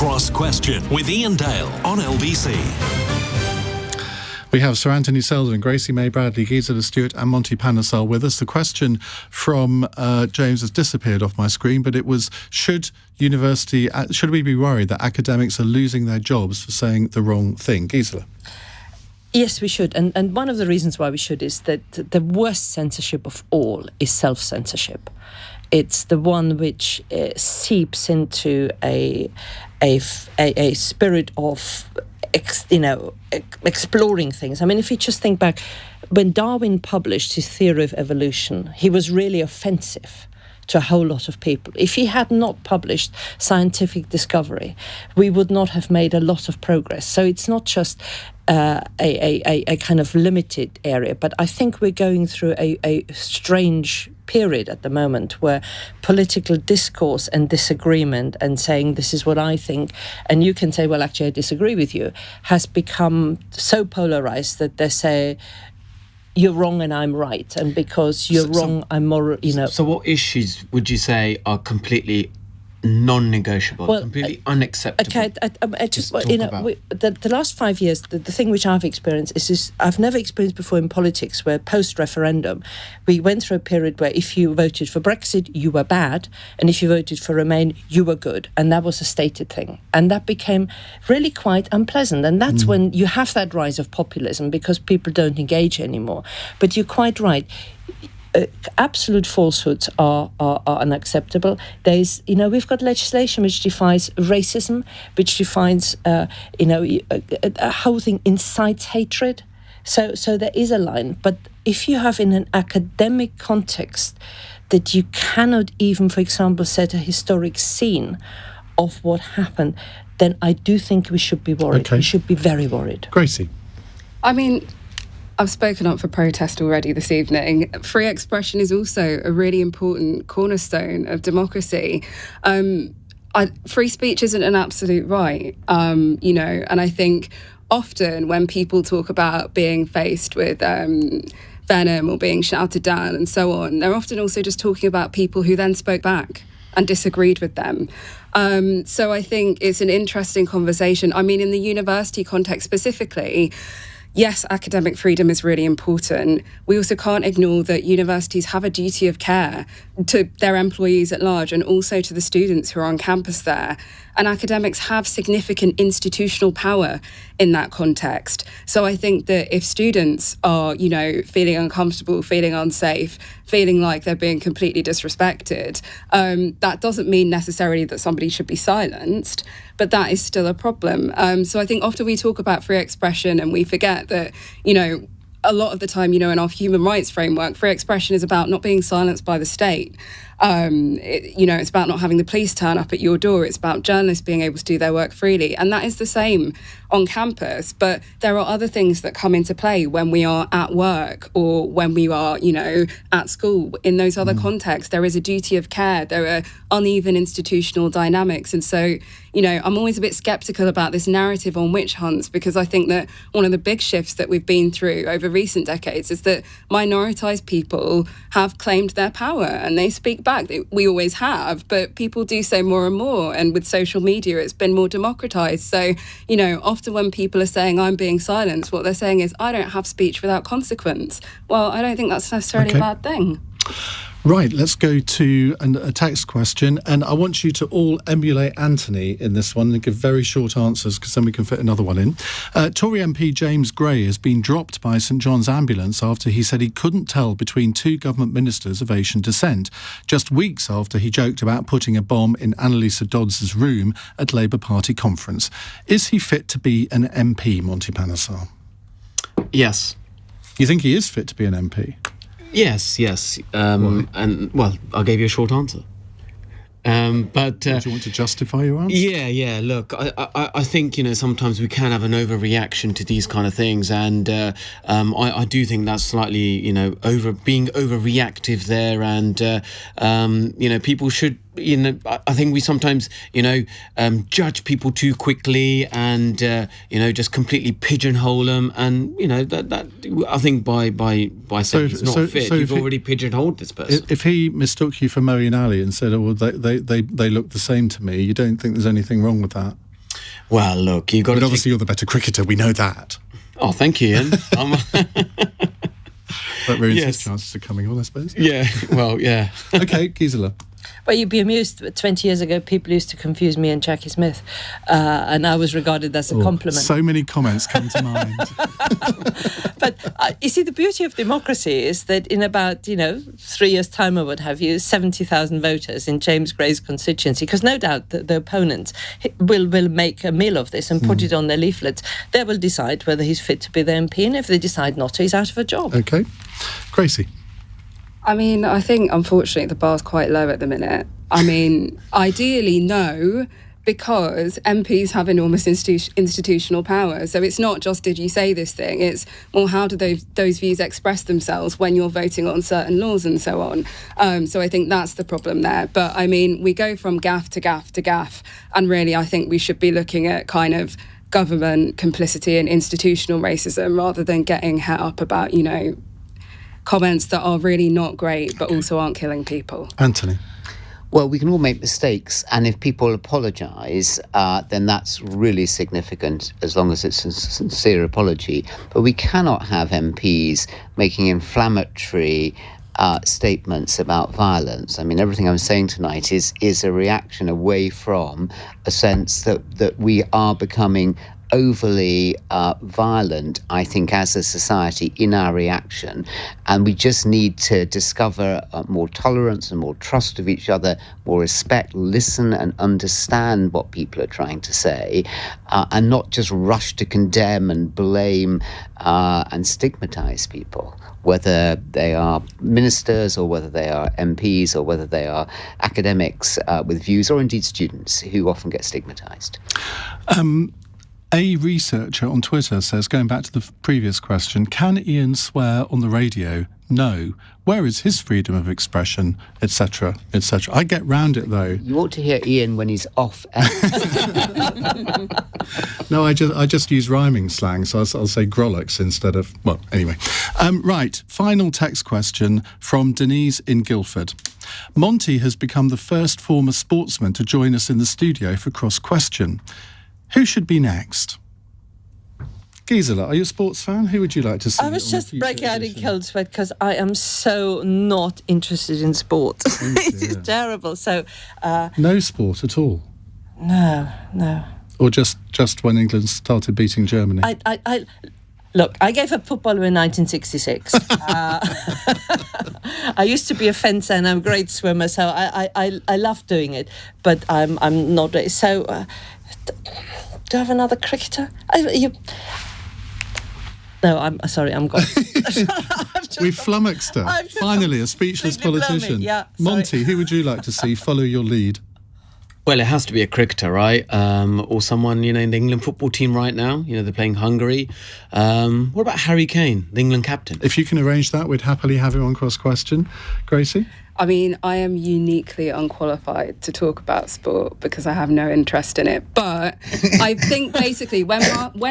Cross Question with Iain Dale on LBC. We have Sir Anthony Seldon, Gracie, Mae-Bradley, Gisela Stuart and Monty Panesar with us. The question from James has disappeared off my screen, but it was, should we be worried that academics are losing their jobs for saying the wrong thing? Gisela? Yes, we should. And one of the reasons why we should is that the worst censorship of all is self-censorship. It's the one which seeps into a spirit of exploring things. I mean, if you just think back, when Darwin published his theory of evolution, he was really offensive to a whole lot of people. If he had not published scientific discovery, we would not have made a lot of progress. So it's not just a kind of limited area, but I think we're going through a strange period at the moment where political discourse and disagreement and saying this is what I think and you can say, well, actually I disagree with you, has become so polarized that they say you're wrong and I'm right, and because you're wrong I'm more, So what issues would you say are completely non-negotiable, completely unacceptable? Okay, I just the last 5 years, the thing which I've experienced is I've never experienced before in politics, where post-referendum we went through a period where if you voted for Brexit you were bad, and if you voted for Remain you were good, and that was a stated thing, and that became really quite unpleasant, and that's when you have that rise of populism because people don't engage anymore. But you're quite right. Absolute falsehoods are unacceptable. There's, we've got legislation which defines racism, which defines, a whole thing incites hatred. So there is a line. But if you have in an academic context that you cannot even, for example, set a historic scene of what happened, then I do think we should be worried. Okay. We should be very worried. Gracie? I mean, I've spoken up for protest already this evening. Free expression is also a really important cornerstone of democracy. Free speech isn't an absolute right, and I think often when people talk about being faced with venom or being shouted down and so on, they're often also just talking about people who then spoke back and disagreed with them. So I think it's an interesting conversation. I mean, in the university context specifically, yes, academic freedom is really important. We also can't ignore that universities have a duty of care to their employees at large and also to the students who are on campus there. And academics have significant institutional power in that context. So I think that if students are, feeling uncomfortable, feeling unsafe, feeling like they're being completely disrespected, that doesn't mean necessarily that somebody should be silenced, but that is still a problem. So I think often we talk about free expression and we forget that, a lot of the time, in our human rights framework, free expression is about not being silenced by the state. It's about not having the police turn up at your door. It's about journalists being able to do their work freely. And that is the same on campus. But there are other things that come into play when we are at work or when we are, at school. In those other contexts, there is a duty of care. There are uneven institutional dynamics. And so, I'm always a bit sceptical about this narrative on witch hunts, because I think that one of the big shifts that we've been through over recent decades is that minoritized people have claimed their power and they speak back. We always have, but people do so more and more. And with social media, it's been more democratized. So, often when people are saying I'm being silenced, what they're saying is I don't have speech without consequence. Well, I don't think that's necessarily a bad thing. Right, let's go to a text question, and I want you to all emulate Anthony in this one and give very short answers, because then we can fit another one in. Tory MP James Gray has been dropped by St John's Ambulance after he said he couldn't tell between two government ministers of Asian descent, just weeks after he joked about putting a bomb in Annalisa Dodds' room at Labour Party conference. Is he fit to be an MP, Monty Panesar? Yes. You think he is fit to be an MP? Yes. And, well, I gave you a short answer. But do you want to justify your answer? Yeah. Look, I think sometimes we can have an overreaction to these kind of things, and I do think that's slightly being overreactive there, and people should. I think we sometimes, judge people too quickly and, just completely pigeonhole them. And, that I think by saying he's not fit, you've already pigeonholed this person. If he mistook you for Moeen Ali and said, oh, well, they look the same to me, you don't think there's anything wrong with that? Well, look, you got to. But obviously, you're the better cricketer. We know that. Oh, thank you, Ian. That ruins his chances of coming on, I suppose. Yeah, well, yeah. Okay, Gisela. Well, you'd be amused. 20 years ago, people used to confuse me and Jackie Smith, and I was regarded as a compliment. So many comments come to mind. But you see, the beauty of democracy is that in about 3 years' time or what have you, 70,000 voters in James Gray's constituency, because no doubt the opponents will make a meal of this and put it on their leaflets. They will decide whether he's fit to be the MP, and if they decide not to, he's out of a job. Okay, Gracie. I mean, I think, unfortunately, the bar's quite low at the minute. I mean, ideally, no, because MPs have enormous institutional power. So it's not just, did you say this thing? It's, well, how do those views express themselves when you're voting on certain laws and so on? So I think that's the problem there. But, I mean, we go from gaff to gaff to gaff. And really, I think we should be looking at kind of government complicity and institutional racism rather than getting het up about, comments that are really not great but also aren't killing people. Anthony. Well, we can all make mistakes, and if people apologise, then that's really significant, as long as it's a sincere apology. But we cannot have MPs making inflammatory statements about violence. I mean, everything I'm saying tonight is a reaction away from a sense that we are becoming overly violent, I think, as a society in our reaction. And we just need to discover more tolerance and more trust of each other, more respect, listen and understand what people are trying to say, and not just rush to condemn and blame and stigmatise people, whether they are ministers or whether they are MPs or whether they are academics with views, or indeed students who often get stigmatised. A researcher on Twitter says, going back to the previous question, can Iain swear on the radio? No. Where is his freedom of expression, etc., etc.? I get round it, though. You ought to hear Iain when he's off. No, I just use rhyming slang, so I'll say grollox instead of... Well, anyway. Right, final text question from Denise in Guildford. Monty has become the first former sportsman to join us in the studio for Cross Question. Who should be next? Gisela, are you a sports fan? Who would you like to see? I was just breaking out in cold sweat because I am so not interested in sport. It's terrible. So no sport at all? No. Or just when England started beating Germany? Look, I gave up football in 1966. I used to be a fencer and I'm a great swimmer, so I love doing it. But I'm not. So, do I have another cricketer? No, I'm sorry, I'm gone. We flummoxed her. Finally, a speechless politician. Yeah, Monty, who would you like to see follow your lead? Well, it has to be a cricketer, right? Or someone, in the England football team right now. They're playing Hungary. What about Harry Kane, the England captain? If you can arrange that, we'd happily have him on Cross Question. Gracie? I mean, I am uniquely unqualified to talk about sport because I have no interest in it. But I think basically when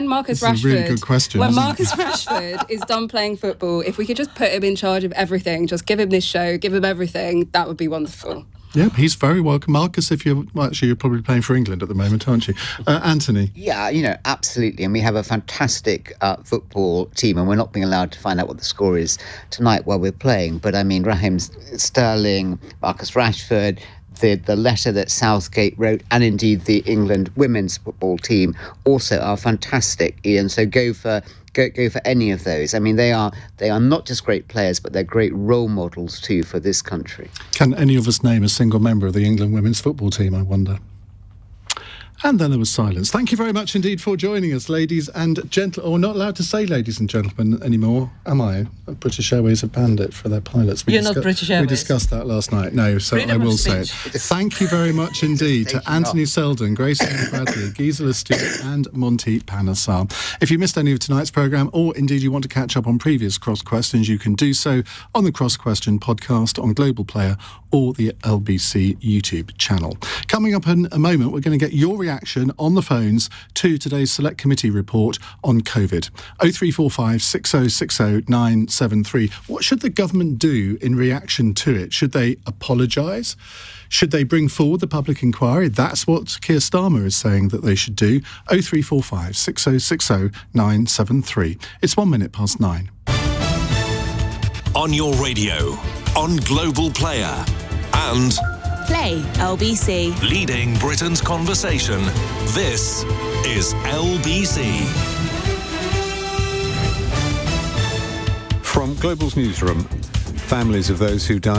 Marcus Rashford, really good question, Marcus Rashford is done playing football, if we could just put him in charge of everything, just give him this show, give him everything, that would be wonderful. Yep, he's very welcome. Marcus, you're probably playing for England at the moment, aren't you? Anthony? Yeah, absolutely. And we have a fantastic football team, and we're not being allowed to find out what the score is tonight while we're playing. But, I mean, Raheem Sterling, Marcus Rashford, the letter that Southgate wrote, and indeed the England women's football team also are fantastic, Iain. So go for any of those. I mean, they are not just great players, but they're great role models too for this country. Can any of us name a single member of the England women's football team, I wonder? And then there was silence. Thank you very much indeed for joining us, ladies and gentlemen. Or not allowed to say ladies and gentlemen anymore, am I? British Airways have banned it for their pilots. You're not British Airways. We discussed that last night. No, so Freedom I will of say it. speech. Thank you very much indeed to Anthony Seldon, Gracie Mae-Bradley, Gisela Stuart and Monty Panesar. If you missed any of tonight's programme, or indeed you want to catch up on previous Cross Questions, you can do so on the Cross Question podcast on Global Player or the LBC YouTube channel. Coming up in a moment, we're going to get your reaction reaction on the phones to today's Select Committee report on COVID. 0345 6060 973. What should the government do in reaction to it? Should they apologise? Should they bring forward the public inquiry? That's what Keir Starmer is saying that they should do. 0345 6060 973. It's 1 minute past 9. On your radio, on Global Player, and Play LBC. leading Britain's conversation. This is LBC. From Global's newsroom, families of those who died